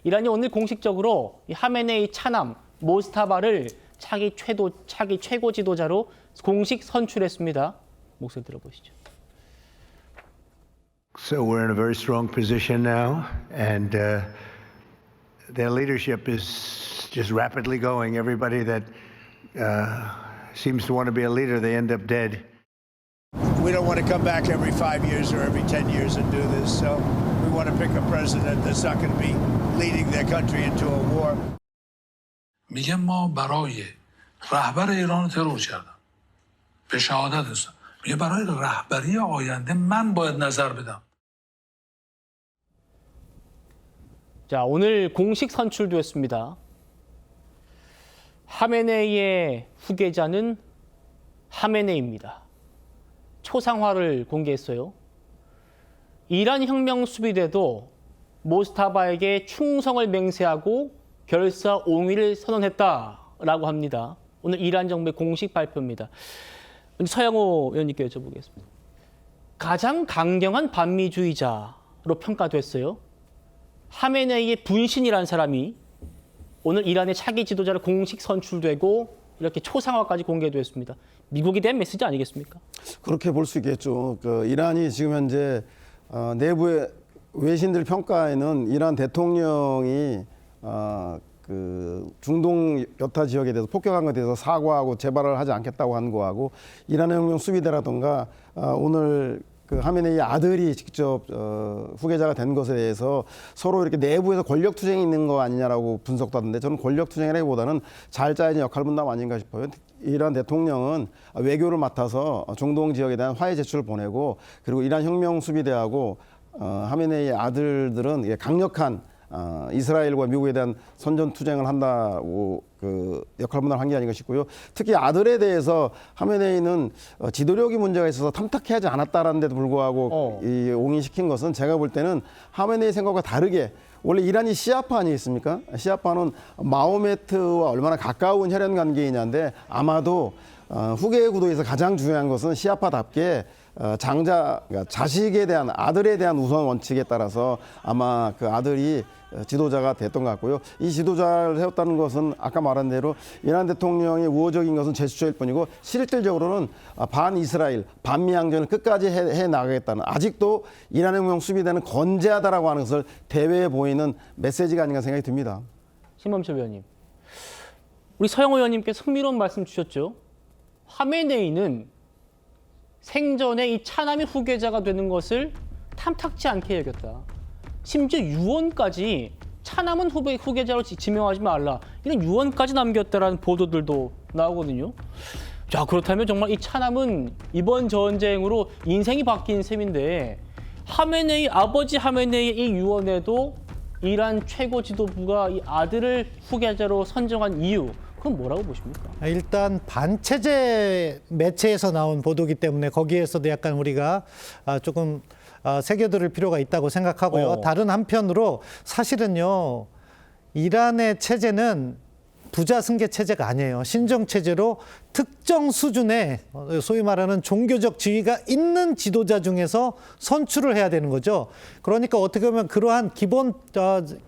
이란이 오늘 공식적으로 이 하메네이 차남 모스타바를 차기 최고 지도자로 공식 선출했습니다. 목소리 들어보시죠. So we're in a very strong position now, and their leadership is just rapidly going. Everybody that seems to want to be a leader, they end up dead. We don't want to come back every 5 years or every 10 years and do this, so we want to pick a president that's not going to be leading their country into a war. میگن ما برای رهبر ایران ترور کردن به شهادت رسیدن. میگه برای رهبری آینده من باید نظر بدم. 자, 오늘 공식 선출되었습니다. 하메네이의 후계자는 하메네이입니다. 초상화를 공개했어요. 이란 혁명 수비대도 모스타바에게 충성을 맹세하고 결사옹위를 선언했다라고 합니다. 오늘 이란 정부의 공식 발표입니다. 서영호 의원님께 여쭤보겠습니다. 가장 강경한 반미주의자로 평가됐어요. 하메네이의 분신이라는 사람이 오늘 이란의 차기 지도자로 공식 선출되고 이렇게 초상화까지 공개됐습니다. 미국에 대한 메시지 아니겠습니까? 그렇게 볼 수 있겠죠. 이란이 지금 현재 내부의 외신들 평가에는 이란 대통령이 중동 여타 지역에 대해서 폭격한 것에 대해서 사과하고 재발을 하지 않겠다고 한 거하고 이란의 혁명 수비대라든가 오늘 하메네이 아들이 직접 후계자가 된 것에 대해서 서로 이렇게 내부에서 권력 투쟁이 있는 거 아니냐라고 분석도 하던데 저는 권력 투쟁이라기보다는 잘 짜여진 역할 분담 아닌가 싶어요. 이란 대통령은 외교를 맡아서 중동 지역에 대한 화해 제출을 보내고 그리고 이란 혁명 수비대하고 하메네이 아들들은 강력한 이스라엘과 미국에 대한 선전 투쟁을 한다고 역할 분담을 한 게 아닌가 싶고요. 특히 아들에 대해서 하메네이는 지도력이 문제가 있어서 탐탁해하지 않았다라는 데도 불구하고 이 옹인시킨 것은 제가 볼 때는 하메네이 생각과 다르게 원래 이란이 시아파 아니겠습니까? 시아파는 마호메트와 얼마나 가까운 혈연 관계이냐인데 아마도 후계 구도에서 가장 중요한 것은 시아파답게 그러니까 자식에 대한 아들에 대한 우선 원칙에 따라서 아마 그 아들이 지도자가 됐던 것 같고요. 이 지도자를 세웠다는 것은 아까 말한 대로 이란 대통령의 우호적인 것은 제스처일 뿐이고 실질적으로는 반이스라엘, 반미항전을 끝까지 해 나가겠다는 아직도 이란 혁명 수비대는 건재하다라고 하는 것을 대외에 보이는 메시지가 아닌가 생각이 듭니다. 신범철 의원님, 우리 서영호 의원님께서 흥미로운 말씀 주셨죠. 하메네이는 생전에 이 차남이 후계자가 되는 것을 탐탁지 않게 여겼다. 심지어 유언까지 차남은 후계자로 지명하지 말라. 이런 유언까지 남겼다라는 보도들도 나오거든요. 자, 그렇다면 정말 이 차남은 이번 전쟁으로 인생이 바뀐 셈인데 하메네이, 아버지 하메네이의 이 유언에도 이란 최고 지도부가 이 아들을 후계자로 선정한 이유, 그건 뭐라고 보십니까? 일단 반체제 매체에서 나온 보도기 때문에 거기에서도 약간 우리가 조금 새겨들을 필요가 있다고 생각하고요. 다른 한편으로 사실은요, 이란의 체제는 부자 승계 체제가 아니에요. 신정 체제로 특정 수준의 소위 말하는 종교적 지위가 있는 지도자 중에서 선출을 해야 되는 거죠. 그러니까 어떻게 보면 그러한 기본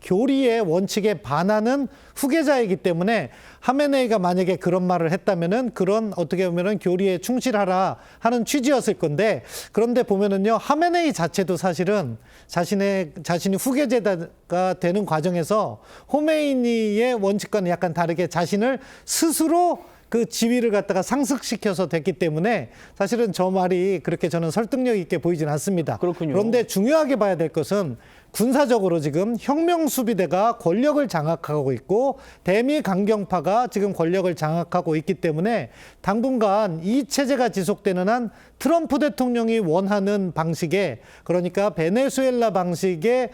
교리의 원칙에 반하는 후계자이기 때문에 하메네이가 만약에 그런 말을 했다면은 그런 어떻게 보면은 교리에 충실하라 하는 취지였을 건데 그런데 보면은요 하메네이 자체도 사실은 자신이 후계자가 되는 과정에서 호메이니의 원칙과는 약간 다르게 자신을 스스로 그 지위를 갖다가 상승시켜서 됐기 때문에 사실은 저 말이 그렇게 저는 설득력 있게 보이진 않습니다. 그렇군요. 그런데 중요하게 봐야 될 것은 군사적으로 지금 혁명수비대가 권력을 장악하고 있고 대미 강경파가 지금 권력을 장악하고 있기 때문에 당분간 이 체제가 지속되는 한 트럼프 대통령이 원하는 방식의 그러니까 베네수엘라 방식의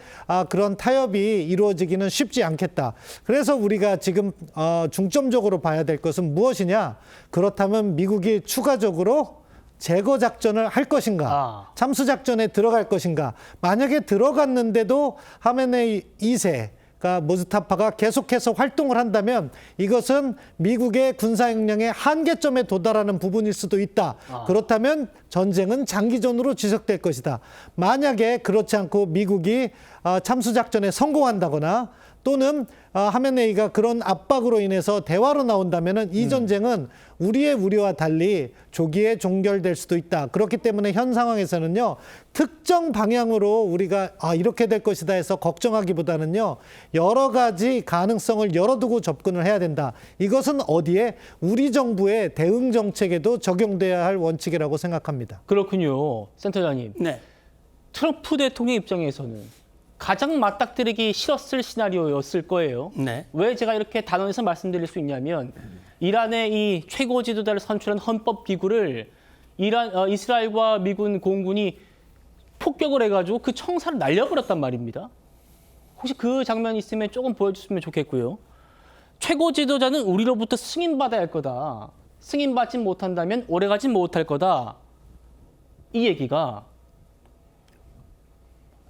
그런 타협이 이루어지기는 쉽지 않겠다. 그래서 우리가 지금 중점적으로 봐야 될 것은 무엇이냐? 그렇다면 미국이 추가적으로 제거 작전을 할 것인가, 참수 작전에 들어갈 것인가. 만약에 들어갔는데도 하메네이 2세가 모스타파가 계속해서 활동을 한다면 이것은 미국의 군사 역량의 한계점에 도달하는 부분일 수도 있다. 그렇다면 전쟁은 장기전으로 지속될 것이다. 만약에 그렇지 않고 미국이 참수 작전에 성공한다거나 또는 하메네이가 그런 압박으로 인해서 대화로 나온다면은 이 전쟁은 우리의 우려와 달리 조기에 종결될 수도 있다. 그렇기 때문에 현 상황에서는요, 특정 방향으로 우리가 이렇게 될 것이다 해서 걱정하기보다는요, 여러 가지 가능성을 열어두고 접근을 해야 된다. 이것은 어디에? 우리 정부의 대응 정책에도 적용돼야 할 원칙이라고 생각합니다. 그렇군요. 센터장님. 네. 트럼프 대통령 입장에서는 가장 맞닥뜨리기 싫었을 시나리오였을 거예요. 네. 왜 제가 이렇게 단언해서 말씀드릴 수 있냐면 이란의 이 최고 지도자를 선출한 헌법 기구를 이스라엘과 미군 공군이 폭격을 해가지고 그 청사를 날려버렸단 말입니다. 혹시 그 장면 있으면 조금 보여주시면 좋겠고요. 최고 지도자는 우리로부터 승인받아야 할 거다. 승인받지 못한다면 오래가지 못할 거다. 이 얘기가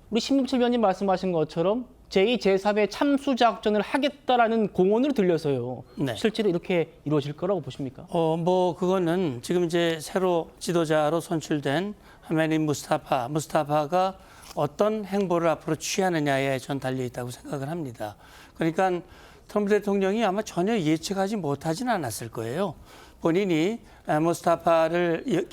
우리 신민철 위원님 말씀하신 것처럼 제2, 제3의 참수작전을 하겠다라는 공언으로 들려서요. 네. 실제로 이렇게 이루어질 거라고 보십니까? 뭐 그거는 지금 이제 새로 지도자로 선출된 하메니 무스타파가 어떤 행보를 앞으로 취하느냐에 전 달려 있다고 생각을 합니다. 그러니까 트럼프 대통령이 아마 전혀 예측하지 못하진 않았을 거예요. 본인이 무스타파를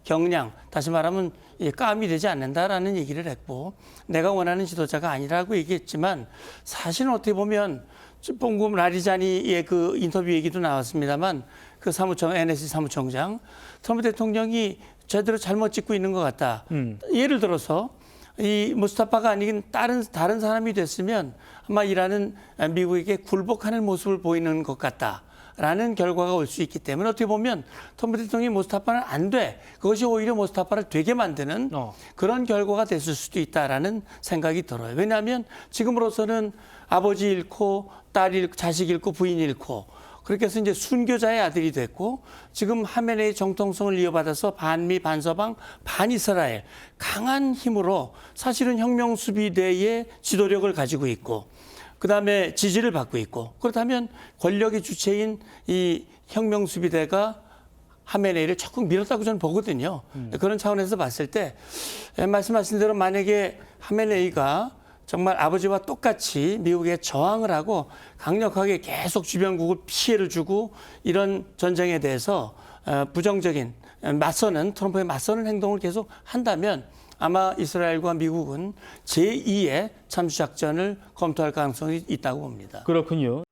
경량, 다시 말하면 까미 되지 않는다라는 얘기를 했고, 내가 원하는 지도자가 아니라고 얘기했지만, 사실은 어떻게 보면 봉금 라리자니의 그 인터뷰 얘기도 나왔습니다만, 그 NSC 사무총장, 트럼프 대통령이 제대로 잘못 짓고 있는 것 같다. 예를 들어서 이 무스타파가 아닌 다른 사람이 됐으면 아마 이란은 미국에게 굴복하는 모습을 보이는 것 같다. 라는 결과가 올 수 있기 때문에 어떻게 보면 트럼프 대통령이 무스타파는 안 돼. 그것이 오히려 무스타파를 되게 만드는 그런 결과가 됐을 수도 있다라는 생각이 들어요. 왜냐하면 지금으로서는 아버지 잃고 딸 잃고 자식 잃고 부인 잃고 그렇게 해서 이제 순교자의 아들이 됐고 지금 하메네이 정통성을 이어받아서 반미, 반서방, 반이스라엘 강한 힘으로 사실은 혁명수비대의 지도력을 가지고 있고 그다음에 지지를 받고 있고 그렇다면 권력의 주체인 이 혁명수비대가 하메네이를 적극 밀었다고 저는 보거든요. 그런 차원에서 봤을 때 말씀하신 대로 만약에 하메네이가 정말 아버지와 똑같이 미국에 저항을 하고 강력하게 계속 주변국을 피해를 주고 이런 전쟁에 대해서 부정적인 트럼프의 맞서는 행동을 계속 한다면 아마 이스라엘과 미국은 제2의 참수작전을 검토할 가능성이 있다고 봅니다. 그렇군요.